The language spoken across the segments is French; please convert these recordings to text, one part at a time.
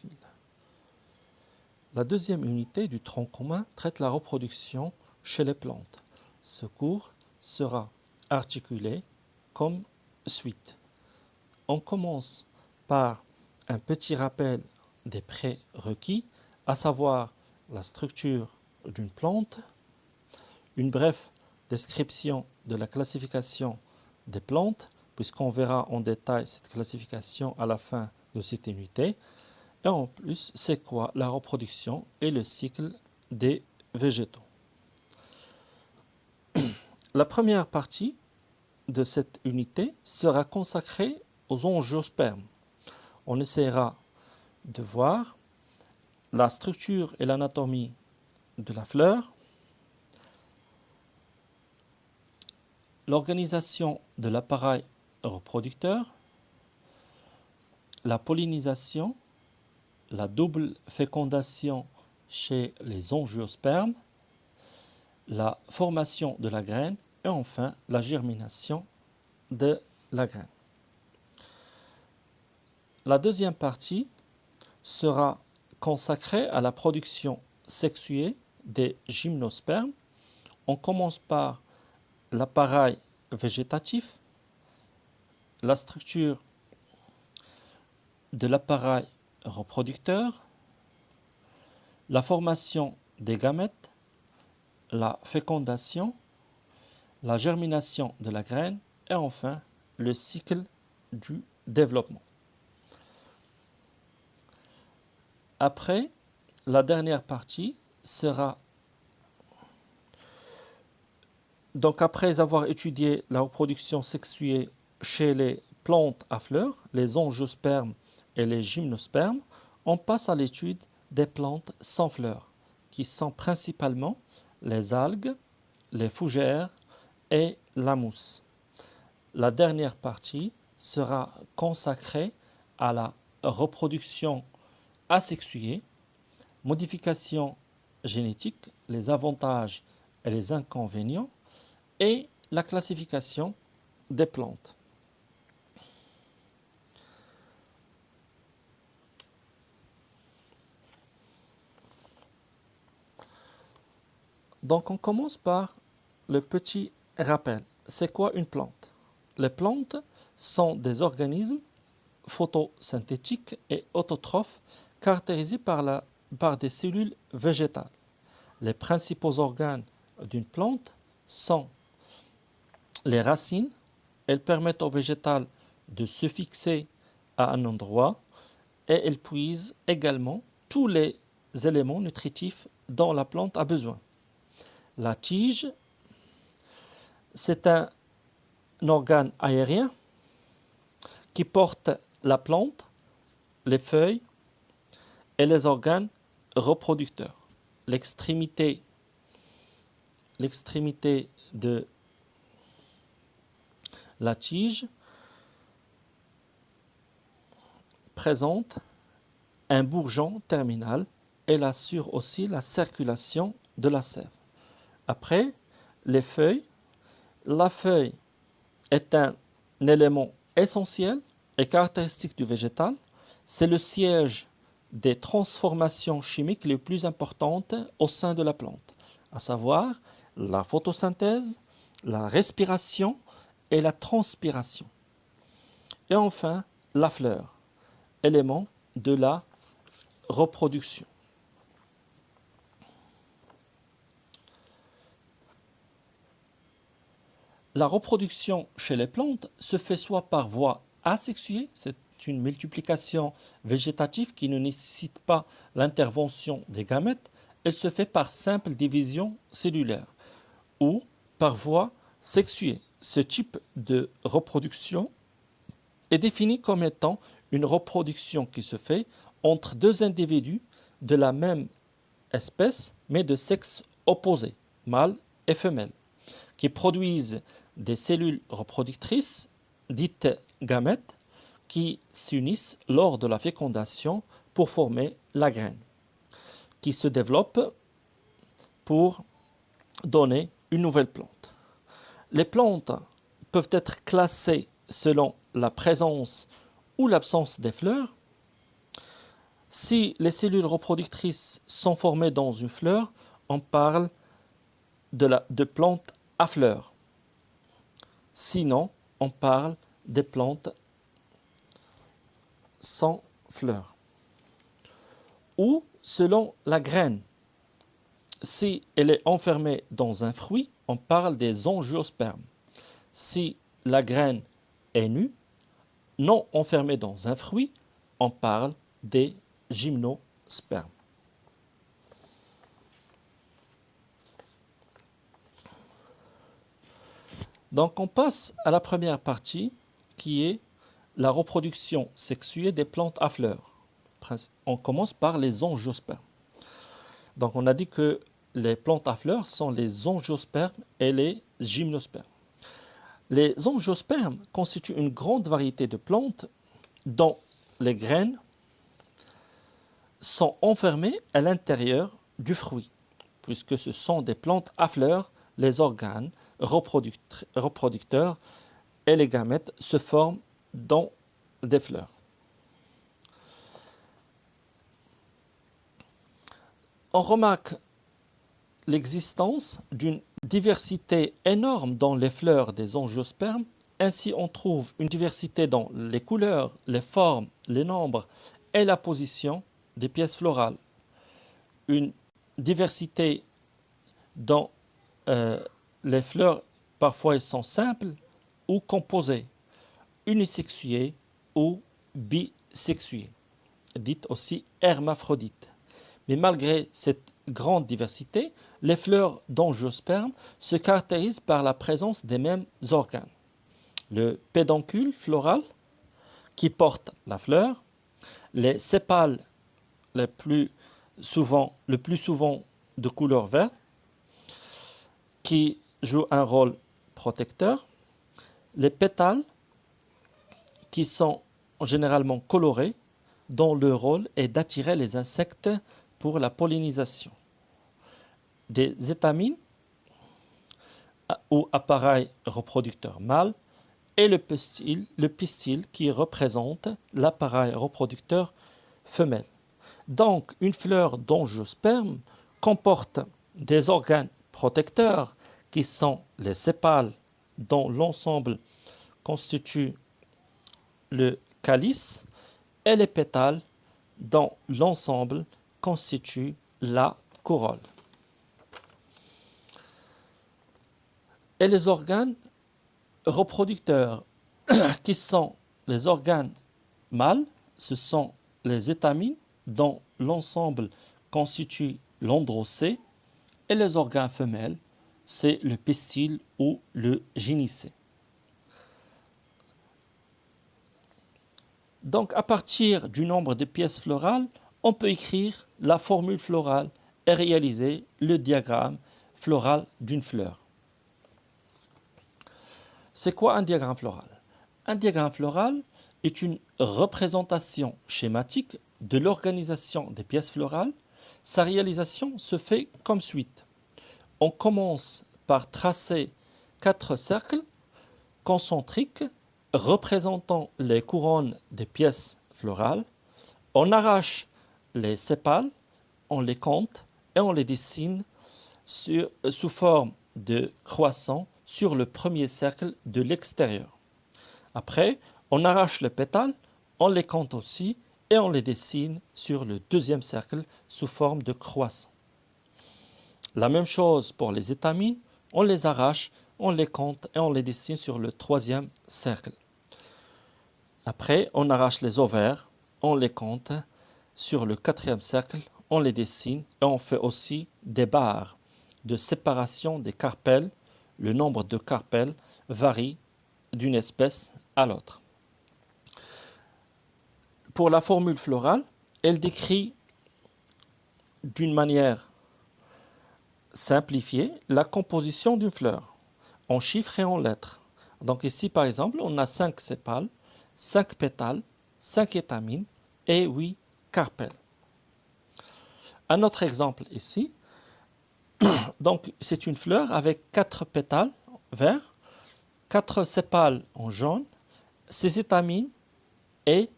000. La deuxième unité du tronc commun traite la reproduction chez les plantes. Ce cours sera articulé comme suite. On commence par un petit rappel des prérequis, à savoir la structure d'une plante, une brève description de la classification des plantes, puisqu'on verra en détail cette classification à la fin de cette unité, et en plus, c'est quoi la reproduction et le cycle des végétaux. La première partie de cette unité sera consacrée aux angiospermes. On essaiera de voir la structure et l'anatomie de la fleur, l'organisation de l'appareil reproducteur, la pollinisation, la double fécondation chez les angiospermes, la formation de la graine et enfin la germination de la graine. La deuxième partie sera consacrée à la production sexuée des gymnospermes. On commence par l'appareil végétatif, la structure de l'appareil reproducteur, la formation des gamètes, la fécondation, la germination de la graine et enfin le cycle du développement. Après, la dernière partie sera donc après avoir étudié la reproduction sexuée chez les plantes à fleurs, les angiospermes et les gymnospermes, on passe à l'étude des plantes sans fleurs, qui sont principalement les algues, les fougères et la mousse. La dernière partie sera consacrée à la reproduction asexuée, modification génétique, les avantages et les inconvénients, et la classification des plantes. Donc on commence par le petit rappel. C'est quoi une plante? Les plantes sont des organismes photosynthétiques et autotrophes caractérisés par des cellules végétales. Les principaux organes d'une plante sont les racines. Elles permettent au végétal de se fixer à un endroit et elles puisent également tous les éléments nutritifs dont la plante a besoin. La tige, c'est un organe aérien qui porte la plante, les feuilles et les organes reproducteurs. L'extrémité de la tige présente un bourgeon terminal. Elle assure aussi la circulation de la sève. Après, les feuilles. La feuille est un élément essentiel et caractéristique du végétal. C'est le siège des transformations chimiques les plus importantes au sein de la plante, à savoir la photosynthèse, la respiration et la transpiration. Et enfin, la fleur, élément de la reproduction. La reproduction chez les plantes se fait soit par voie asexuée, c'est une multiplication végétative qui ne nécessite pas l'intervention des gamètes, elle se fait par simple division cellulaire, ou par voie sexuée. Ce type de reproduction est défini comme étant une reproduction qui se fait entre deux individus de la même espèce, mais de sexe opposé, mâle et femelle, qui produisent des cellules reproductrices, dites gamètes, qui s'unissent lors de la fécondation pour former la graine, qui se développe pour donner une nouvelle plante. Les plantes peuvent être classées selon la présence ou l'absence des fleurs. Si les cellules reproductrices sont formées dans une fleur, on parle de plantes à fleurs. Sinon, on parle des plantes sans fleurs. Ou selon la graine. Si elle est enfermée dans un fruit, on parle des angiospermes. Si la graine est nue, non enfermée dans un fruit, on parle des gymnospermes. Donc on passe à la première partie qui est la reproduction sexuée des plantes à fleurs. On commence par les angiospermes. Donc on a dit que les plantes à fleurs sont les angiospermes et les gymnospermes. Les angiospermes constituent une grande variété de plantes dont les graines sont enfermées à l'intérieur du fruit, puisque ce sont des plantes à fleurs, les organes reproducteurs et les gamètes se forment dans des fleurs. On remarque l'existence d'une diversité énorme dans les fleurs des angiospermes. Ainsi, on trouve une diversité dans les couleurs, les formes, les nombres et la position des pièces florales. Une diversité dans les fleurs, parfois elles sont simples ou composées, unisexuées ou bisexuées, dites aussi hermaphrodites. Mais malgré cette grande diversité, les fleurs d'angiospermes se caractérisent par la présence des mêmes organes. Le pédoncule floral qui porte la fleur, les sépales le plus souvent de couleur verte qui jouent un rôle protecteur, les pétales qui sont généralement colorés dont le rôle est d'attirer les insectes pour la pollinisation, des étamines ou appareils reproducteurs mâles et le pistil qui représente l'appareil reproducteur femelle. Donc, une fleur d'angiosperme comporte des organes protecteurs qui sont les sépales dont l'ensemble constitue le calice et les pétales dont l'ensemble constitue la corolle. Et les organes reproducteurs qui sont les organes mâles, ce sont les étamines dont l'ensemble constitue l'androcée et les organes femelles, c'est le pistil ou le gynicée. Donc à partir du nombre de pièces florales, on peut écrire la formule florale et réaliser le diagramme floral d'une fleur. C'est quoi un diagramme floral? Un diagramme floral est une représentation schématique de l'organisation des pièces florales. Sa réalisation se fait comme suite. On commence par tracer 4 cercles concentriques représentant les couronnes des pièces florales. On arrache les sépales, on les compte et on les dessine sous forme de croissant sur le premier cercle de l'extérieur. Après, on arrache les pétales, on les compte aussi et on les dessine sur le deuxième cercle sous forme de croissant. La même chose pour les étamines, on les arrache, on les compte et on les dessine sur le troisième cercle. Après, on arrache les ovaires, on les compte sur le quatrième cercle, on les dessine et on fait aussi des barres de séparation des carpelles. Le nombre de carpelles varie d'une espèce à l'autre. Pour la formule florale, elle décrit d'une manière simplifiée la composition d'une fleur en chiffres et en lettres. Donc ici, par exemple, on a 5 sépales, 5 pétales, 5 étamines et 8 carpelles. Un autre exemple ici. Donc, c'est une fleur avec 4 pétales verts, 4 sépales en jaune, 6 étamines et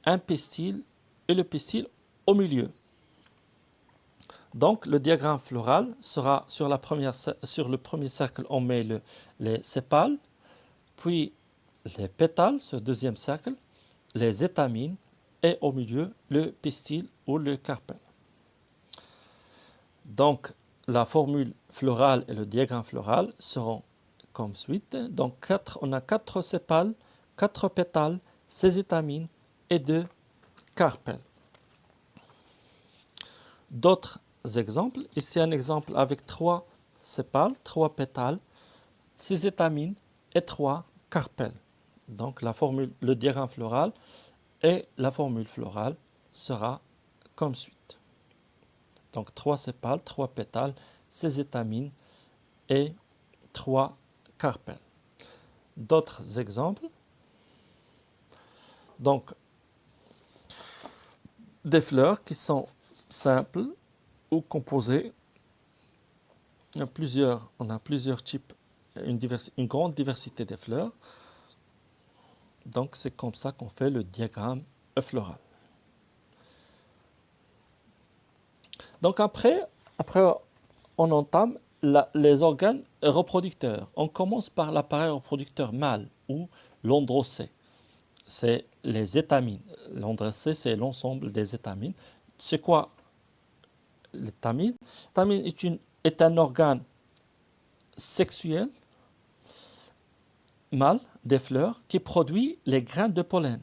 un pistil et le pistil au milieu. Donc, le diagramme floral sera sur le premier cercle, on met les sépales, puis les pétales sur le deuxième cercle, les étamines et au milieu le pistil ou le carpel. Donc, la formule florale et le diagramme floral seront comme suite. Donc, on a 4 sépales, 4 pétales, 16 étamines et 2 carpels. D'autres exemples. Ici, un exemple avec 3 sépales, 3 pétales, 6 étamines et 3 carpels. Donc, le diagramme floral et la formule florale sera comme suite. Donc 3 sépales, 3 pétales, 16 étamines et 3 carpels. D'autres exemples. Donc des fleurs qui sont simples ou composées. On a plusieurs types, une grande diversité de fleurs. Donc c'est comme ça qu'on fait le diagramme floral. Donc après on entame les organes reproducteurs. On commence par l'appareil reproducteur mâle ou l'androcée. C'est les étamines. L'androcée, c'est l'ensemble des étamines. C'est quoi l'étamine? L'étamine est un organe sexuel mâle des fleurs qui produit les grains de pollen.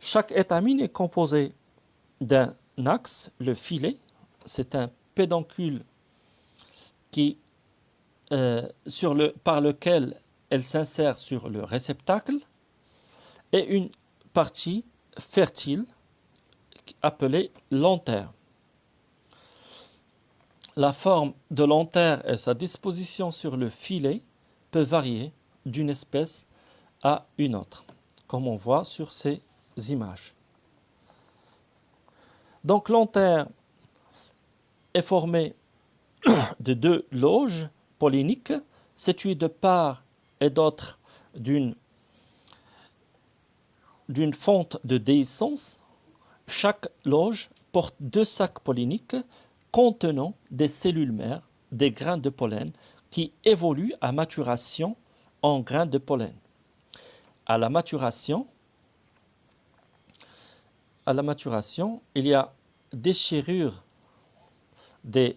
Chaque étamine est composée d'un axe, le filet. C'est un pédoncule par lequel elle s'insère sur le réceptacle, et une partie fertile appelée l'antère. La forme de l'antère et sa disposition sur le filet peut varier d'une espèce à une autre, comme on voit sur ces images. Donc l'antère est formée de 2 loges polliniques situées de part et d'autre d'une fente de déhiscence. Chaque loge porte 2 sacs polliniques contenant des cellules mères, des grains de pollen qui évoluent à maturation en grains de pollen. À la maturation, il y a déchirure de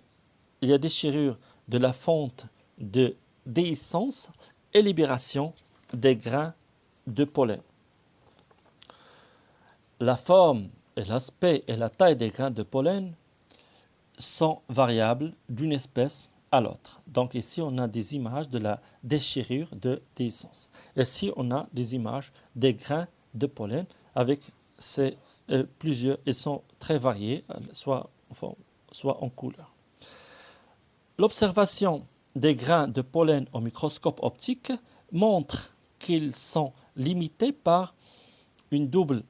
la fente de déhiscence et libération des grains de pollen. La forme et l'aspect et la taille des grains de pollen sont variables d'une espèce à l'autre. Donc ici, on a des images de la déchirure de déhiscence. Ici, on a des images des grains de pollen avec plusieurs, ils sont très variés, soit en couleur. L'observation des grains de pollen au microscope optique montre qu'ils sont limités par une double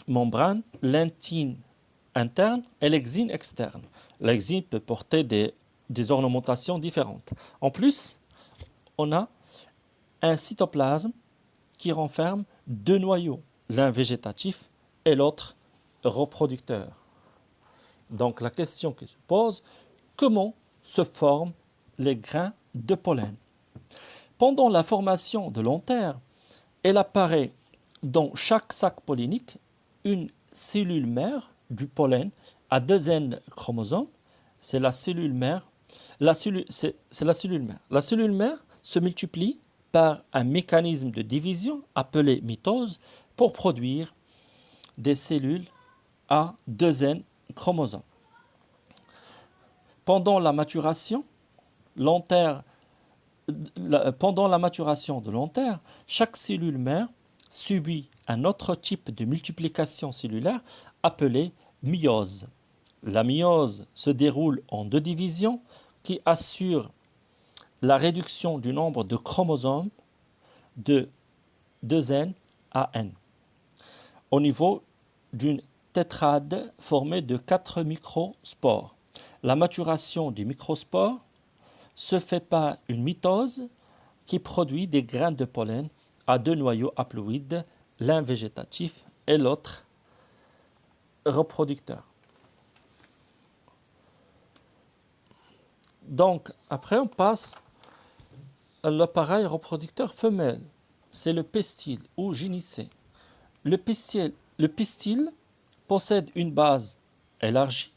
membrane, l'intine interne et l'exine externe. L'exine peut porter des ornementations différentes. En plus, on a un cytoplasme qui renferme 2 noyaux, l'un végétatif et l'autre reproducteur. Donc la question qui se pose, comment se forment les grains de pollen? Pendant la formation de l'antère, elle apparaît dans chaque sac pollinique une cellule mère du pollen à 2 N chromosomes. C'est la cellule mère. C'est la cellule mère. La cellule mère se multiplie par un mécanisme de division appelé mitose pour produire des cellules à 2 N chromosomes. Pendant la maturation de l'antère, chaque cellule mère subit un autre type de multiplication cellulaire appelé méiose. La méiose se déroule en 2 divisions qui assurent la réduction du nombre de chromosomes de 2N à N au niveau d'une tétrade formée de 4 microspores. La maturation du microspore se fait par une mitose qui produit des grains de pollen à 2 noyaux haploïdes, l'un végétatif et l'autre reproducteur. Donc, après, on passe à l'appareil reproducteur femelle. C'est le pistil ou gynicée. Le pistil possède une base élargie,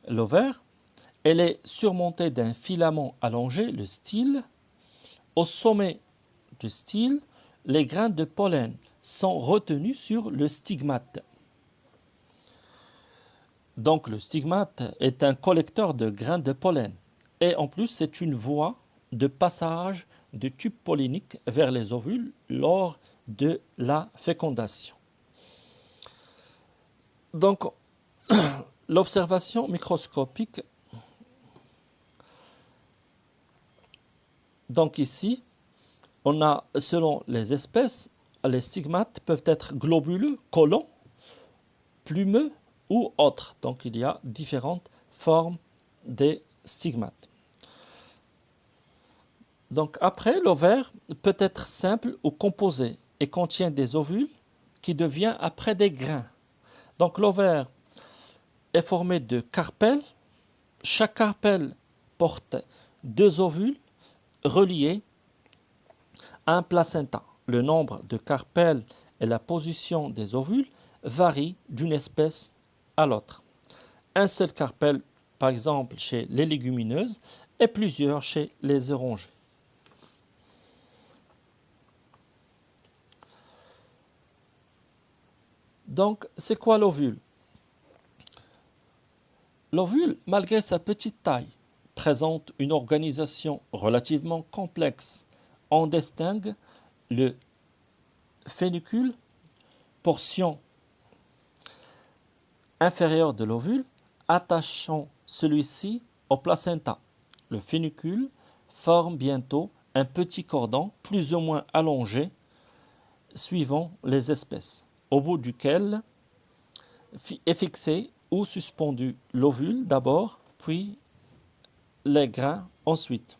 l'ovaire. Elle est surmontée d'un filament allongé, le style. Au sommet du style, les grains de pollen sont retenus sur le stigmate. Donc le stigmate est un collecteur de grains de pollen. Et en plus, c'est une voie de passage du tube pollinique vers les ovules lors de la fécondation. Donc, l'observation microscopique. Donc ici, on a, selon les espèces, les stigmates peuvent être globuleux, collants, plumeux ou autres. Donc il y a différentes formes des stigmates. Donc après, l'ovaire peut être simple ou composé et contient des ovules qui deviennent après des grains. Donc l'ovaire est formé de carpelles. Chaque carpelle porte 2 ovules reliés à un placenta. Le nombre de carpelles et la position des ovules varient d'une espèce à l'autre. Un seul carpelle, par exemple chez les légumineuses, et plusieurs chez les orangers. Donc, c'est quoi l'ovule? L'ovule, malgré sa petite taille, présente une organisation relativement complexe. On distingue le fénicule, portion inférieure de l'ovule, attachant celui-ci au placenta. Le fénicule forme bientôt un petit cordon plus ou moins allongé suivant les espèces, au bout duquel est fixé ou suspendu l'ovule d'abord, puis les grains ensuite.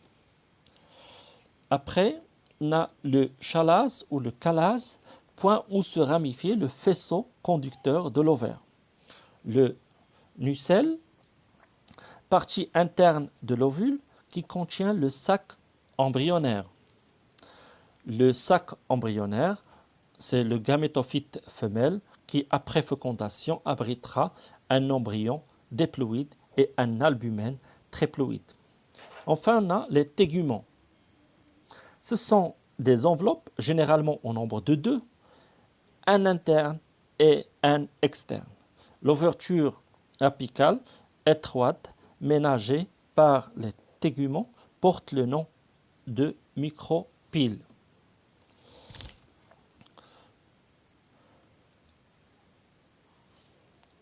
Après, on a le chalase ou le calase, point où se ramifie le faisceau conducteur de l'ovaire. Le nucelle, partie interne de l'ovule qui contient le sac embryonnaire. Le sac embryonnaire, c'est le gamétophyte femelle qui, après fécondation, abritera un embryon diploïde et un albumène triploïde. Enfin, on a les téguments. Ce sont des enveloppes, généralement au nombre de 2, un interne et un externe. L'ouverture apicale, étroite, ménagée par les téguments, porte le nom de micropyle.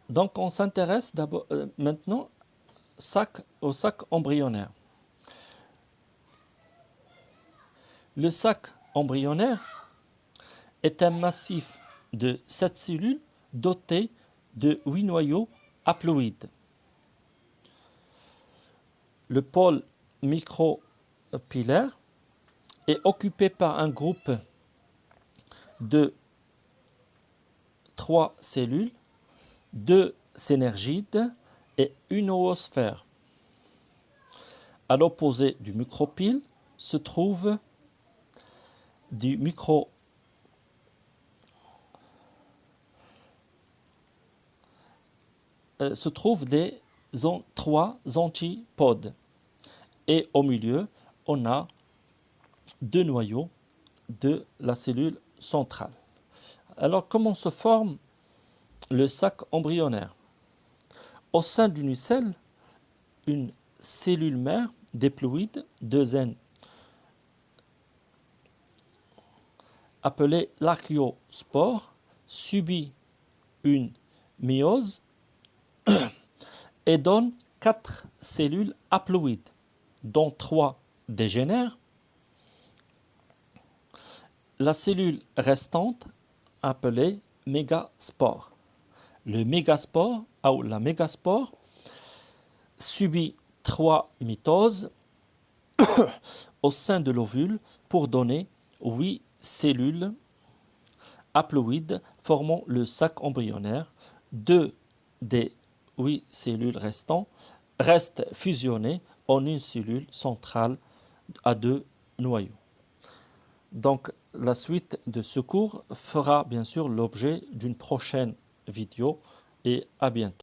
Donc on s'intéresse maintenant au sac embryonnaire. Le sac embryonnaire est un massif de 7 cellules doté de 8 noyaux haploïdes. Le pôle micropillaire est occupé par un groupe de 3 cellules, 2 synergides et une oosphère. À l'opposé du micropyle se trouve des trois antipodes. Et au milieu, on a 2 noyaux de la cellule centrale. Alors, comment se forme le sac embryonnaire? Au sein du nucelle, une cellule mère diploïde, 2 N, appelée l'archéospore, subit une méiose et donne 4 cellules haploïdes, dont 3 dégénèrent. La cellule restante, appelée mégaspore. Le mégaspore, ou la mégaspore, subit 3 mitoses au sein de l'ovule pour donner 8 cellules haploïdes formant le sac embryonnaire, 2 des 8 cellules restantes restent fusionnées en une cellule centrale à 2 noyaux. Donc, la suite de ce cours fera bien sûr l'objet d'une prochaine vidéo et à bientôt.